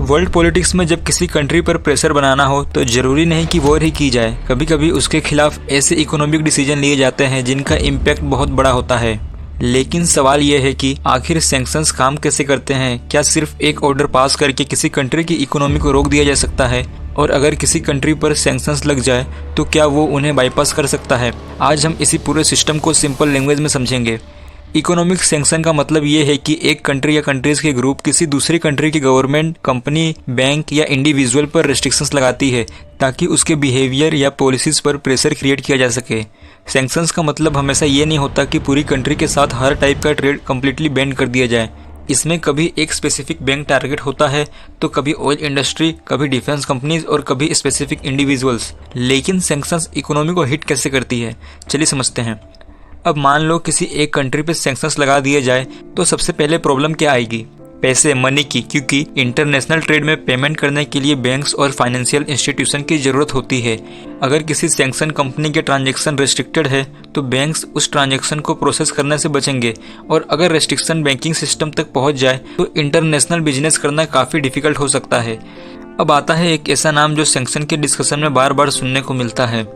World politics में जब किसी कंट्री पर प्रेशर बनाना हो तो जरूरी नहीं कि वॉर ही की जाए। कभी कभी उसके खिलाफ ऐसे इकोनॉमिक डिसीजन लिए जाते हैं जिनका इम्पैक्ट बहुत बड़ा होता है। लेकिन सवाल यह है कि आखिर सैंक्शंस काम कैसे करते हैं। क्या सिर्फ एक ऑर्डर पास करके किसी कंट्री की इकोनॉमी को रोक दिया जा सकता है? और अगर किसी कंट्री पर सैंक्शंस लग जाए तो क्या वो उन्हें बाईपास कर सकता है? आज हम इसी पूरे सिस्टम को सिंपल लैंग्वेज में समझेंगे। इकोनॉमिक सैंक्शन का मतलब ये है कि एक कंट्री या कंट्रीज के ग्रुप किसी दूसरी कंट्री की गवर्नमेंट, कंपनी, बैंक या इंडिविजुअल पर रेस्ट्रिक्शंस लगाती है ताकि उसके बिहेवियर या पॉलिसीज पर प्रेशर क्रिएट किया जा सके। सैंक्शंस का मतलब हमेशा ये नहीं होता कि पूरी कंट्री के साथ हर टाइप का ट्रेड कम्प्लीटली बैन कर दिया जाए। इसमें कभी एक स्पेसिफिक बैंक टारगेट होता है, तो कभी ऑयल इंडस्ट्री, कभी डिफेंस कंपनीज और कभी स्पेसिफिक इंडिविजुअल्स। लेकिन सैंक्शंस इकोनॉमी को हिट कैसे करती है, चलिए समझते हैं। अब मान लो किसी एक कंट्री पे सैंक्शंस लगा दिए जाए तो सबसे पहले प्रॉब्लम क्या आएगी? पैसे, मनी की, क्योंकि इंटरनेशनल ट्रेड में पेमेंट करने के लिए बैंक्स और फाइनेंशियल इंस्टीट्यूशन की जरूरत होती है। अगर किसी सैंक्शन कंपनी के ट्रांजैक्शन रेस्ट्रिक्टेड है तो बैंक्स उस ट्रांजैक्शन को प्रोसेस करने से बचेंगे, और अगर रेस्ट्रिक्शन बैंकिंग सिस्टम तक पहुंच जाए तो इंटरनेशनल बिजनेस करना काफ़ी डिफिकल्ट हो सकता है। अब आता है एक ऐसा नाम जो सैंक्शन के डिस्कशन में बार बार सुनने को मिलता है,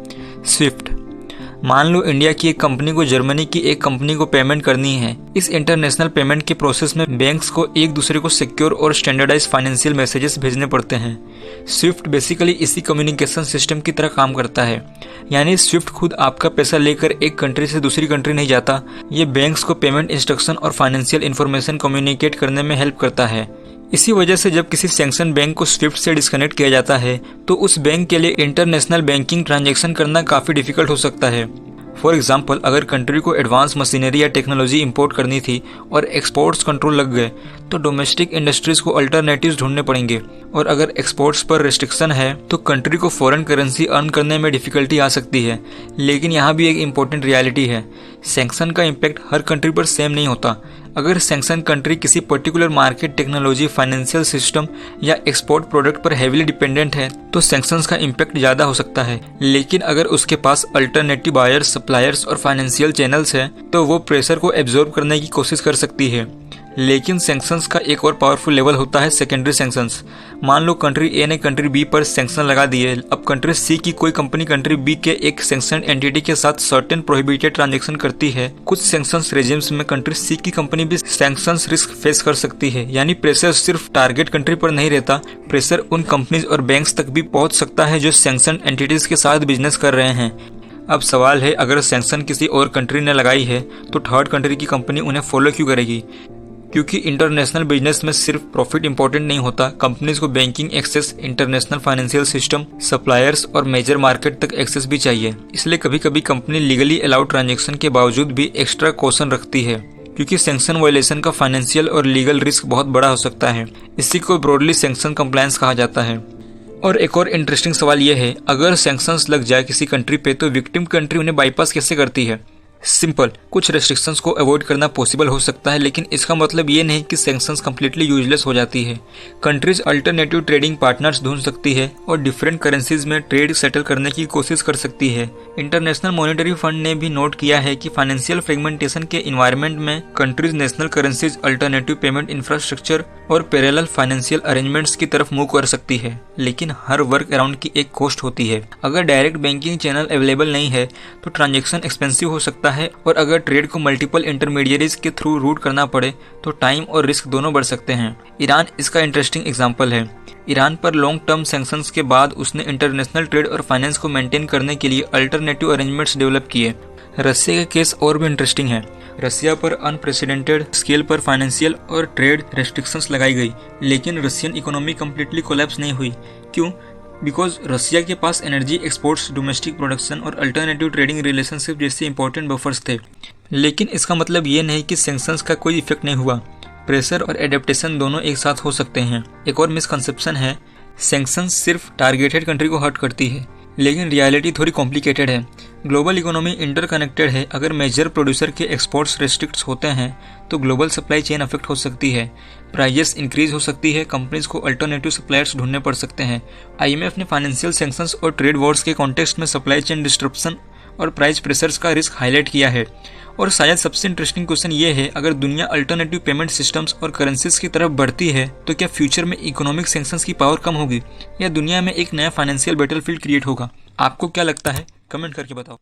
स्विफ्ट। मान लो इंडिया की एक कंपनी को जर्मनी की एक कंपनी को पेमेंट करनी है। इस इंटरनेशनल पेमेंट के प्रोसेस में बैंक्स को एक दूसरे को सिक्योर और स्टैंडर्डाइज फाइनेंशियल मैसेजेस भेजने पड़ते हैं। स्विफ्ट बेसिकली इसी कम्युनिकेशन सिस्टम की तरह काम करता है। यानी स्विफ्ट खुद आपका पैसा लेकर एक कंट्री से दूसरी कंट्री नहीं जाता, ये बैंक्स को पेमेंट इंस्ट्रक्शन और फाइनेंशियल इन्फॉर्मेशन कम्युनिकेट करने में हेल्प करता है। इसी वजह से जब किसी सैंक्शन बैंक को स्विफ्ट से डिस्कनेक्ट किया जाता है तो उस बैंक के लिए इंटरनेशनल बैंकिंग ट्रांजैक्शन करना काफ़ी डिफिकल्ट हो सकता है। फॉर एग्जाम्पल, अगर कंट्री को एडवांस मशीनरी या टेक्नोलॉजी इंपोर्ट करनी थी और एक्सपोर्ट्स कंट्रोल लग गए तो डोमेस्टिक इंडस्ट्रीज को अल्टरनेटिव्स ढूंढने पड़ेंगे, और अगर एक्सपोर्ट्स पर रेस्ट्रिक्शन है तो कंट्री को फॉरेन करेंसी अर्न करने में डिफिकल्टी आ सकती है। लेकिन यहाँ भी एक इम्पोर्टेंट रियलिटी है, सैंक्शन का इम्पैक्ट हर कंट्री पर सेम नहीं होता। अगर सैंक्शन कंट्री किसी particular market, technology, financial system या एक्सपोर्ट प्रोडक्ट पर हेवीली डिपेंडेंट है तो सैंक्शंस का इम्पैक्ट ज़्यादा हो सकता है। लेकिन अगर उसके पास अल्टरनेटिव बायर्स, सप्लायर्स और फाइनेंशियल चैनल्स हैं तो वो प्रेशर को एब्जॉर्ब करने की कोशिश कर सकती है। लेकिन सैंक्शंस का एक और पावरफुल लेवल होता है सेकेंडरी सैंक्शंस। मान लो कंट्री ए ने कंट्री बी पर सैंक्शन लगा दिए। अब कंट्री सी की कोई कंपनी कंट्री बी के एक सैंक्शन एंटिटी के साथ सर्टेन प्रोहिबिटेड ट्रांजैक्शन करती है। कुछ सैंक्शंस रेजिम्स में कंट्री सी की कंपनी भी सैंक्शंस रिस्क फेस कर सकती है। यानी प्रेशर सिर्फ टारगेट कंट्री पर नहीं रहता, प्रेशर उन कंपनीज और बैंक्स तक भी पहुंच सकता है जो सैंक्शन एंटिटीज के साथ बिजनेस कर रहे हैं। अब सवाल है, अगर सैंक्शन किसी और कंट्री ने लगाई है तो थर्ड कंट्री की कंपनी उन्हें फॉलो क्यों करेगी? क्योंकि इंटरनेशनल बिजनेस में सिर्फ प्रॉफिट इंपॉर्टेंट नहीं होता, कंपनीज को banking access, international financial system, suppliers और मेजर मार्केट तक एक्सेस भी चाहिए। इसलिए कभी कभी कंपनी लीगली अलाउड ट्रांजैक्शन के बावजूद भी एक्स्ट्रा कॉशन रखती है, क्योंकि सैंक्शन वायलेशन का फाइनेंशियल और लीगल रिस्क बहुत बड़ा हो सकता है। इसी को ब्रॉडली सैंक्शन कंप्लायंस कहा जाता है। और एक और इंटरेस्टिंग सवाल यह है, अगर सैंक्शंस लग जाए किसी कंट्री पे तो विक्टिम कंट्री उन्हें बाईपास कैसे करती है? सिंपल, कुछ रेस्ट्रिक्शंस को अवॉइड करना पॉसिबल हो सकता है, लेकिन इसका मतलब ये नहीं कि सैंक्शंस कंप्लीटली यूजलेस हो जाती है। कंट्रीज अल्टरनेटिव ट्रेडिंग पार्टनर्स ढूंढ सकती है और डिफरेंट करेंसीज में ट्रेड सेटल करने की कोशिश कर सकती है। इंटरनेशनल मॉनेटरी फंड ने भी नोट किया है कि फाइनेंशियल फ्रेगमेंटेशन के इन्वायरमेंट में countries national currencies, alternative payment infrastructure और पैरेलल फाइनेंशियल अरेंजमेंट्स की तरफ मूव कर सकती है। लेकिन हर वर्क अराउंड की एक कॉस्ट होती है। अगर डायरेक्ट बैंकिंग चैनल अवेलेबल नहीं है तो ट्रांजैक्शन एक्सपेंसिव हो सकता है, और अगर ट्रेड को मल्टीपल इंटरमीडियरीज के थ्रू रूट करना पड़े तो टाइम और रिस्क दोनों बढ़ सकते हैं। ईरान इसका इंटरेस्टिंग एग्जांपल है। ईरान पर लॉन्ग टर्म सैंक्शंस के बाद उसने इंटरनेशनल ट्रेड और फाइनेंस को मेंटेन करने के लिए अल्टरनेटिव अरेंजमेंट्स डेवलप किए। रसिया का केस और भी इंटरेस्टिंग है। रसिया पर अनप्रेसिडेंटेड स्केल पर फाइनेंशियल और ट्रेड रेस्ट्रिक्शंस लगाई गई, लेकिन रशियन इकोनॉमी कम्प्लीटली कोलैप्स नहीं हुई। क्यों? बिकॉज रसिया के पास एनर्जी एक्सपोर्ट्स, डोमेस्टिक प्रोडक्शन और अल्टरनेटिव ट्रेडिंग रिलेशनशिप जैसे इंपॉर्टेंट बफर्स थे। लेकिन इसका मतलब ये नहीं कि सैंक्शंस का कोई इफेक्ट नहीं हुआ। प्रेशर और एडेप्टेशन दोनों एक साथ हो सकते हैं। एक और मिसकंसेप्शन है, सैंक्शंस सिर्फ टारगेटेड कंट्री को हर्ट करती है, लेकिन रियलिटी थोड़ी कॉम्प्लिकेटेड है। ग्लोबल इकोनॉमी इंटरकनेक्टेड है। अगर मेजर प्रोड्यूसर के एक्सपोर्ट्स रेस्ट्रिक्ट्स होते हैं तो ग्लोबल सप्लाई चेन अफेक्ट हो सकती है, प्राइसेस इंक्रीज हो सकती है, कंपनीज को अल्टरनेटिव सप्लायर्स ढूंढने पड़ सकते हैं। आईएमएफ ने फाइनेंशियल सैंक्शंस और ट्रेड वॉर्स के कॉन्टेक्स्ट में सप्लाई चेन डिस्ट्रप्शन और प्राइस प्रेशर्स का रिस्क हाईलाइट किया है। और शायद सबसे इंटरेस्टिंग क्वेश्चन ये है, अगर दुनिया अल्टरनेटिव पेमेंट सिस्टम्स और करेंसीज की तरफ बढ़ती है तो क्या फ्यूचर में इकोनॉमिक सैंक्शंस की पावर कम होगी या दुनिया में एक नया फाइनेंशियल बैटलफील्ड क्रिएट होगा? आपको क्या लगता है? कमेंट करके बताओ।